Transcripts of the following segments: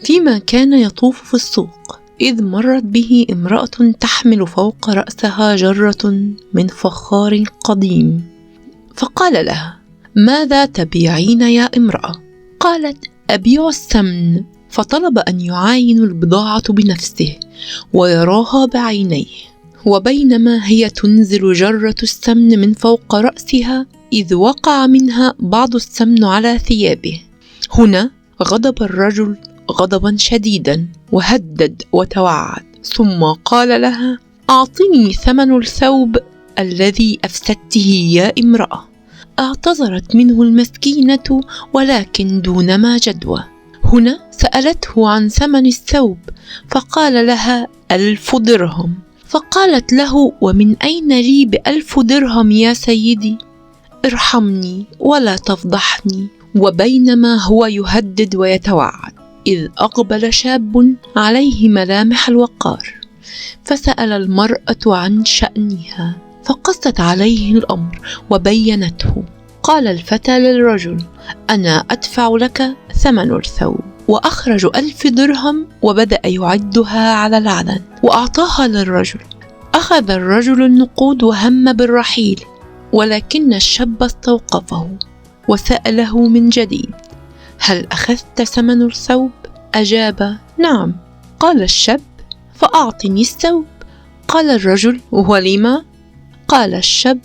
فيما كان يطوف في السوق إذ مرت به امرأة تحمل فوق رأسها جرة من فخار قديم، فقال لها: ماذا تبيعين يا امرأة؟ قالت: أبيع السمن. فطلب أن يعاين البضاعة بنفسه ويراها بعينيه، وبينما هي تنزل جرة السمن من فوق رأسها إذ وقع منها بعض السمن على ثيابه. هنا غضب الرجل غضبا شديدا وهدد وتوعد، ثم قال لها: أعطني ثمن الثوب الذي أفسدته يا امرأة. اعتذرت منه المسكينة ولكن دون ما جدوى. هنا سألته عن ثمن الثوب فقال لها: 1000 درهم. فقالت له: ومن أين لي ب1000 درهم يا سيدي؟ ارحمني ولا تفضحني. وبينما هو يهدد ويتوعد إذ أقبل شاب عليه ملامح الوقار، فسأل المرأة عن شأنها فقصت عليه الأمر وبينته. قال الفتى للرجل: أنا أدفع لك ثمن الثوب. وأخرج 1000 درهم وبدأ يعدها على العلن وأعطاها للرجل. أخذ الرجل النقود وهم بالرحيل، ولكن الشاب استوقفه وسأله من جديد: هل أخذت ثمن الثوب؟ أجاب: نعم. قال الشاب: فأعطني الثوب. قال الرجل: ولما؟ قال الشاب: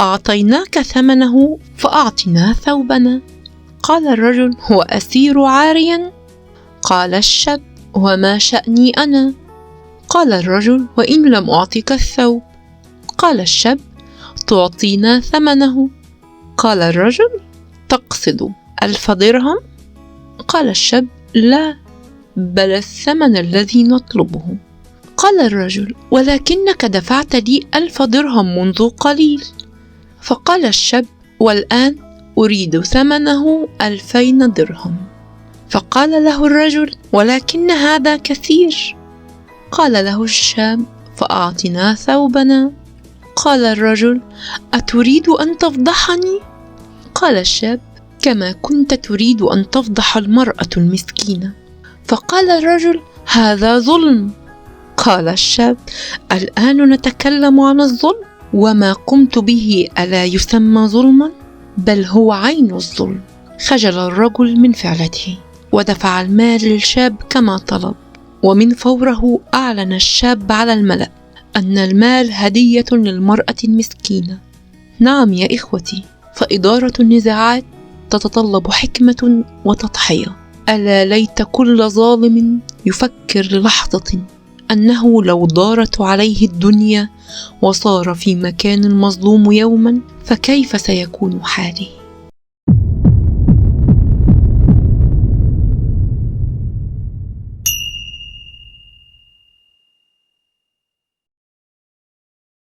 أعطيناك ثمنه فأعطنا ثوبنا. قال الرجل: هو أسير عاريا؟ قال الشاب: وما شأني أنا؟ قال الرجل: وإن لم أعطيك الثوب؟ قال الشاب: تعطينا ثمنه. قال الرجل: تقصد 1000 درهم؟ قال الشاب: لا، بل الثمن الذي نطلبه. قال الرجل: ولكنك دفعت لي 1000 درهم منذ قليل. فقال الشاب: والآن أريد ثمنه 2000 درهم. فقال له الرجل: ولكن هذا كثير. قال له الشاب: فأعطنا ثوبنا. قال الرجل: أتريد أن تفضحني؟ قال الشاب: كما كنت تريد أن تفضح المرأة المسكينة. فقال الرجل: هذا ظلم. قال الشاب: الآن نتكلم عن الظلم؟ وما قمت به ألا يسمى ظلما؟ بل هو عين الظلم. خجل الرجل من فعلته ودفع المال للشاب كما طلب، ومن فوره أعلن الشاب على الملأ أن المال هدية للمرأة المسكينة. نعم يا إخوتي، فإدارة النزاعات تتطلب حكمة وتضحية. ألا ليت كل ظالم يفكر للحظة أنه لو دارت عليه الدنيا وصار في مكان المظلوم يوما فكيف سيكون حاله.